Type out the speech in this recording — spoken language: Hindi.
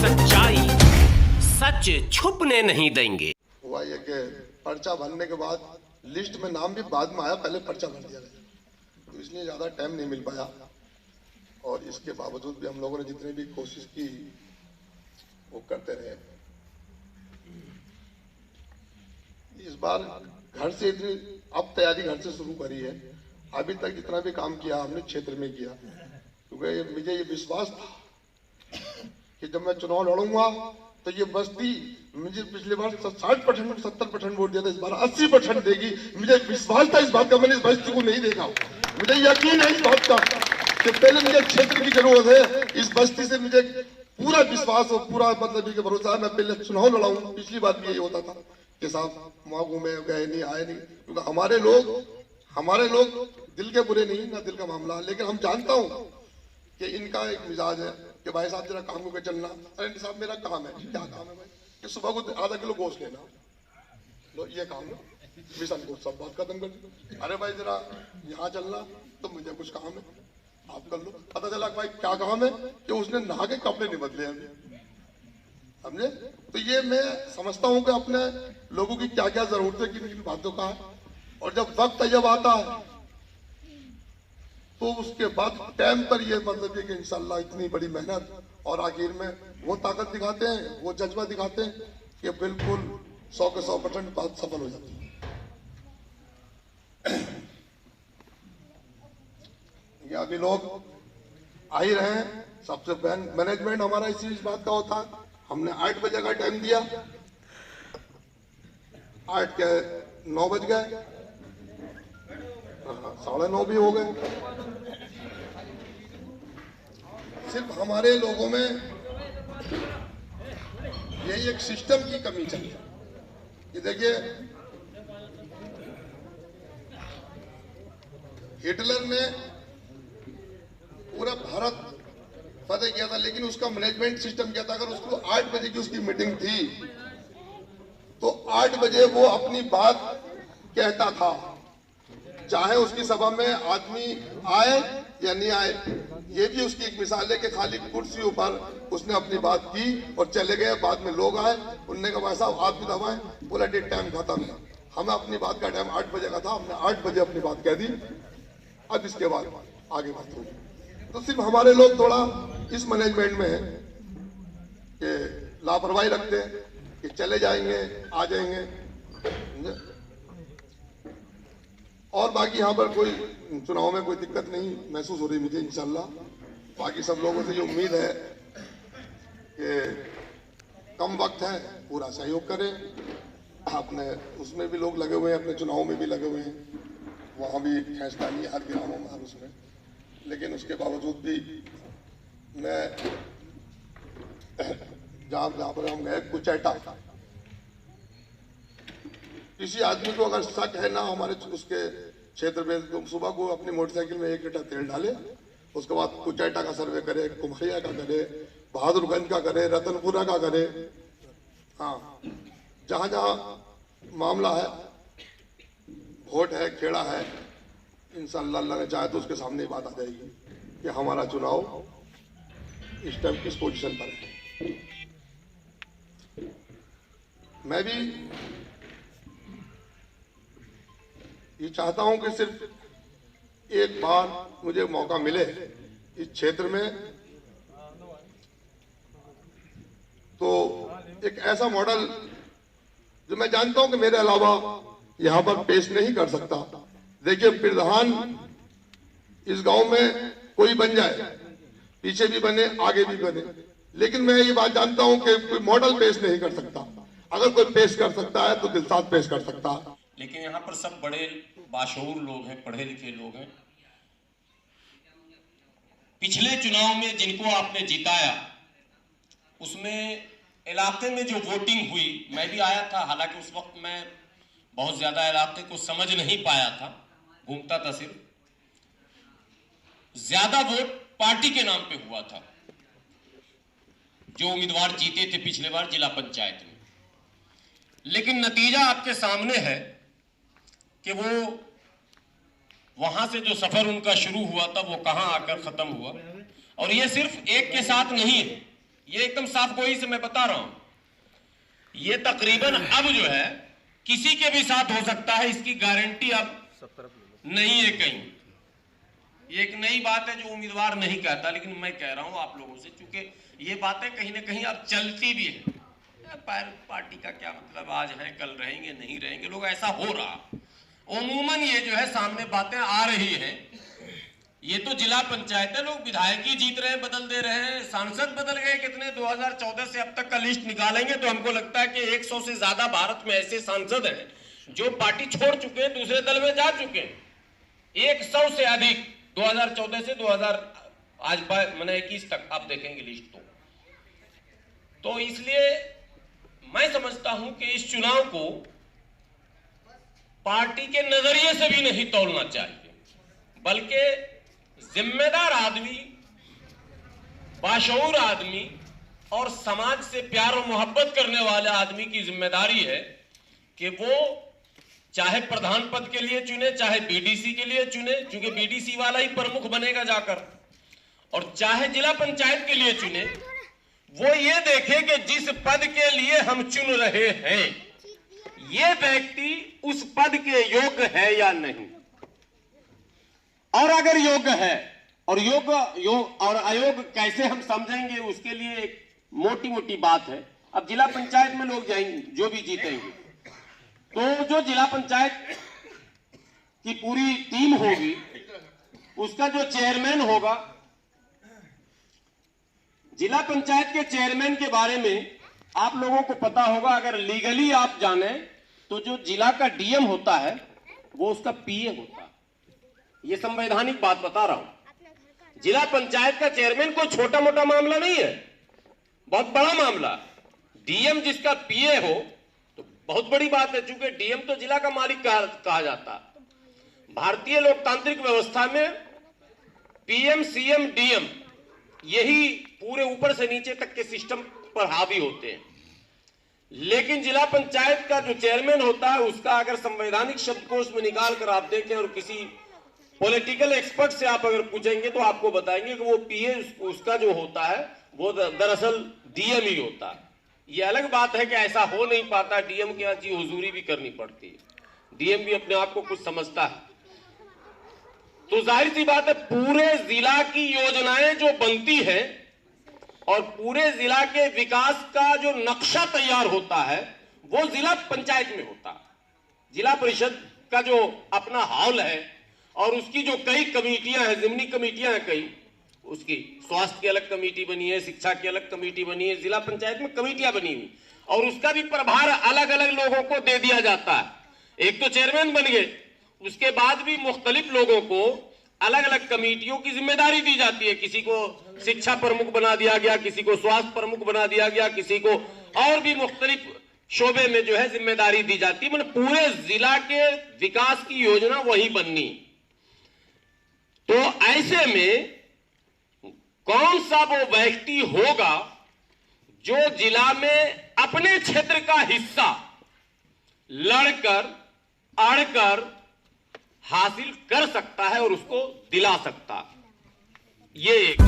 सच्चाई सच छुपने नहीं देंगे। हुआ ये कि पर्चा भरने के बाद लिस्ट में नाम भी बाद में आया, पहले पर्चा भर दिया गया, तो इसलिए ज़्यादा टाइम नहीं मिल पाया। और इसके बावजूद भी हम लोगों ने जितनी भी कोशिश की वो करते रहे। इस बार घर से इतनी अब तैयारी घर से शुरू करी है। अभी तक जितना भी काम किया हमने क्षेत्र में किया, क्योंकि मुझे ये विश्वास था कि जब मैं चुनाव लड़ूंगा तो ये बस्ती मुझे पिछले बार 60% 70% वोट दिया था, इस बार 80% देगी। मुझे विश्वास था इस बात का, मैंने इस बस्ती को नहीं देखा। मुझे यकीन है इस बात का कि पहले मुझे क्षेत्र की जरूरत है, इस बस्ती से मुझे पूरा विश्वास और पूरा मतलब ये भरोसा है। मैं पहले चुनाव लड़ाऊंगा, पिछली बार भी यही होता था कि साहब वहां घूमे गए नहीं आए नहीं, क्योंकि हमारे लोग दिल के बुरे नहीं ना दिल का मामला। लेकिन हम जानता हूँ कि इनका एक मिजाज है कि भाई साहब जरा काम को चलना। अरे साहब मेरा काम है, क्या काम है भाई? कि सुबह को आधा किलो गोश्त लेना, लो ये काम है, मिशन को सब बात खत्म कर दो। अरे भाई जरा यहाँ चलना, तो मुझे कुछ काम है, आप कर लो। पता चला भाई क्या काम है कि उसने नहा के कपड़े नहीं बदले अभी, समझे? तो ये मैं समझता हूँ कि अपने लोगों की क्या क्या जरूरत है, किन किन बातों का है। और जब वक्त जब आता है तो उसके बाद टाइम पर ये मतलब कि इंशाल्लाह इतनी बड़ी मेहनत और आखिर में वो ताकत दिखाते हैं, वो जज्बा दिखाते हैं कि बिल्कुल 100 के 100% बात सफल हो जाती है। ये अभी लोग आ ही रहे हैं। सबसे मैनेजमेंट हमारा इस बात का होता है, हमने 8 बजे का टाइम दिया, 8 के 9 बज गए, 9:30 भी हो गए। सिर्फ हमारे लोगों में यही एक सिस्टम की कमी चल रही है। ये देखिए, हिटलर ने पूरा भारत फतेह किया था, लेकिन उसका मैनेजमेंट सिस्टम क्या था? अगर उसको 8 बजे की उसकी मीटिंग थी तो 8 बजे वो अपनी बात कहता था, चाहे उसकी सभा में आदमी आए या नहीं आए। ये भी उसकी एक मिसाल है कि खाली कुर्सियों पर उसने अपनी बात की और चले गए। बाद में लोग आए, उनने कहा भाई साहब आप भी दबाएं, बोला डेट टाइम खत्म है। हमें अपनी बात का टाइम 8 बजे का था, हमने 8 बजे अपनी बात कह दी। अब इसके बाद आगे बात होगी। तो सिर्फ हमारे लोग थोड़ा इस मैनेजमेंट में है कि लापरवाही रखते हैं कि चले जाएंगे आ जाएंगे। और बाकी यहाँ पर कोई चुनाव में कोई दिक्कत नहीं महसूस हो रही मुझे इंशाल्लाह। बाकी सब लोगों से ये उम्मीद है कि कम वक्त है, पूरा सहयोग करें। अपने उसमें भी लोग लगे हुए हैं, अपने चुनाव में भी लगे हुए हैं, वहाँ भी फैसला नहीं हर ग्रामों में हर उसमें। लेकिन उसके बावजूद भी मैं जहाँ पर हम गए कुचैटा, किसी आदमी को अगर शक है ना हमारे उसके क्षेत्र में, तो सुबह को अपनी मोटरसाइकिल में 1 लीटर तेल डाले, उसके बाद कुचैटा का सर्वे करे, कुम्हरिया का करे, बहादुरगंज का करे, रतनपुरा का करे। हाँ, जहाँ जहाँ मामला है, वोट है, खेड़ा है, इंशाअल्लाह अल्लाह ने चाहे तो उसके सामने बात आ जाएगी कि हमारा चुनाव इस टाइम किस पोजीशन पर है। मैं भी ये चाहता हूं कि सिर्फ एक बार मुझे मौका मिले इस क्षेत्र में, तो एक ऐसा मॉडल जो मैं जानता हूं कि मेरे अलावा यहां पर पेश नहीं कर सकता। देखिए, प्रधान इस गांव में कोई बन जाए, पीछे भी बने आगे भी बने, लेकिन मैं ये बात जानता हूं कि कोई मॉडल पेश नहीं कर सकता। अगर कोई पेश कर सकता है तो दिलसाद पेश कर सकता है। लेकिन यहाँ पर सब बड़े बाशऊर लोग हैं, पढ़े लिखे लोग हैं। पिछले चुनाव में जिनको आपने जिताया, उसमें इलाके में जो वोटिंग हुई, मैं भी आया था, हालांकि उस वक्त मैं बहुत ज्यादा इलाके को समझ नहीं पाया था, घूमता था सिर्फ। ज्यादा वोट पार्टी के नाम पे हुआ था, जो उम्मीदवार जीते थे पिछले बार जिला पंचायत में। लेकिन नतीजा आपके सामने है कि वो वहां से जो सफर उनका शुरू हुआ था वो कहां आकर खत्म हुआ। और ये सिर्फ एक के साथ नहीं है, ये एकदम साफ गोई से मैं बता रहा हूं, ये तकरीबन अब जो है किसी के भी साथ हो सकता है, इसकी गारंटी अब नहीं है कहीं। ये एक नई बात है जो उम्मीदवार नहीं कहता, लेकिन मैं कह रहा हूं आप लोगों से, क्योंकि ये बातें कहीं ना कहीं अब चलती भी है। पार्टी का क्या मतलब, आज है कल रहेंगे, नहीं रहेंगे, लोग ऐसा हो रहा। उमूमन ये जो है सामने बातें आ रही हैं। ये तो जिला पंचायत है, लोग विधायक ही जीत रहे हैं, बदल दे रहे हैं, सांसद बदल गए कितने, 2014 से अब तक का लिस्ट निकालेंगे तो हमको लगता है कि 100 से ज्यादा भारत में ऐसे सांसद हैं जो पार्टी छोड़ चुके हैं, दूसरे दल में जा चुके हैं। 100 से अधिक 2014 से 2021 तक आप देखेंगे लिस्ट। तो इसलिए मैं समझता हूं कि इस चुनाव को पार्टी के नजरिए से भी नहीं तौलना चाहिए, बल्कि जिम्मेदार आदमी, बाशऊर आदमी और समाज से प्यार और मोहब्बत करने वाले आदमी की जिम्मेदारी है कि वो चाहे प्रधान पद के लिए चुने, चाहे बीडीसी के लिए चुने, क्योंकि बीडीसी वाला ही प्रमुख बनेगा जाकर, और चाहे जिला पंचायत के लिए चुने, वो ये देखे कि जिस पद के लिए हम चुन रहे हैं ये व्यक्ति उस पद के योग्य है या नहीं, और अगर योग्य है, और और अयोग्य कैसे हम समझेंगे, उसके लिए एक मोटी मोटी बात है। अब जिला पंचायत में लोग जाएंगे, जो भी जीतेंगे, तो जो जिला पंचायत की पूरी टीम होगी, उसका जो चेयरमैन होगा, जिला पंचायत के चेयरमैन के बारे में आप लोगों को पता होगा, अगर लीगली आप जाने तो जो जिला का डीएम होता है वो उसका पीए होता है। ये संवैधानिक बात बता रहा हूं। जिला पंचायत का चेयरमैन कोई छोटा मोटा मामला नहीं है, बहुत बड़ा मामला। डीएम जिसका पीए हो तो बहुत बड़ी बात है, चूंकि डीएम तो जिला का मालिक कहा जाता। भारतीय लोकतांत्रिक व्यवस्था में पीएम, सीएम, डीएम यही पूरे ऊपर से नीचे तक के सिस्टम पर हावी होते हैं। लेकिन जिला पंचायत का जो चेयरमैन होता है, उसका अगर संवैधानिक शब्दकोश में निकाल कर आप देखें और किसी पॉलिटिकल एक्सपर्ट से आप अगर पूछेंगे तो आपको बताएंगे कि वो पीए उसका जो होता है वो दरअसल डीएम ही होता है। ये अलग बात है कि ऐसा हो नहीं पाता, डीएम की अच्छी हुजूरी भी करनी पड़ती है, डीएम भी अपने आप को कुछ समझता है। तो जाहिर सी बात है, पूरे जिला की योजनाएं जो बनती है और पूरे जिला के विकास का जो नक्शा तैयार होता है वो जिला पंचायत में होता है। जिला परिषद का जो अपना हॉल है और उसकी जो कई कमेटियां हैं, जिमनी कमेटियां हैं कई, उसकी स्वास्थ्य की अलग कमेटी बनी है, शिक्षा की अलग कमेटी बनी है, जिला पंचायत में कमेटियां बनी हुई, और उसका भी प्रभार अलग अलग लोगों को दे दिया जाता है। एक तो चेयरमैन बन गए, उसके बाद भी मुख्तलिफ लोगों को अलग अलग कमेटियों की जिम्मेदारी दी जाती है। किसी को शिक्षा प्रमुख बना दिया गया, किसी को स्वास्थ्य प्रमुख बना दिया गया, किसी को और भी मुख्तलिफ शोबे में जो है जिम्मेदारी दी जाती है। मतलब पूरे जिला के विकास की योजना वही बननी। तो ऐसे में कौन सा वो व्यक्ति होगा जो जिला में अपने क्षेत्र का हिस्सा लड़कर अड़कर हासिल कर सकता है और उसको दिला सकता है। ये एक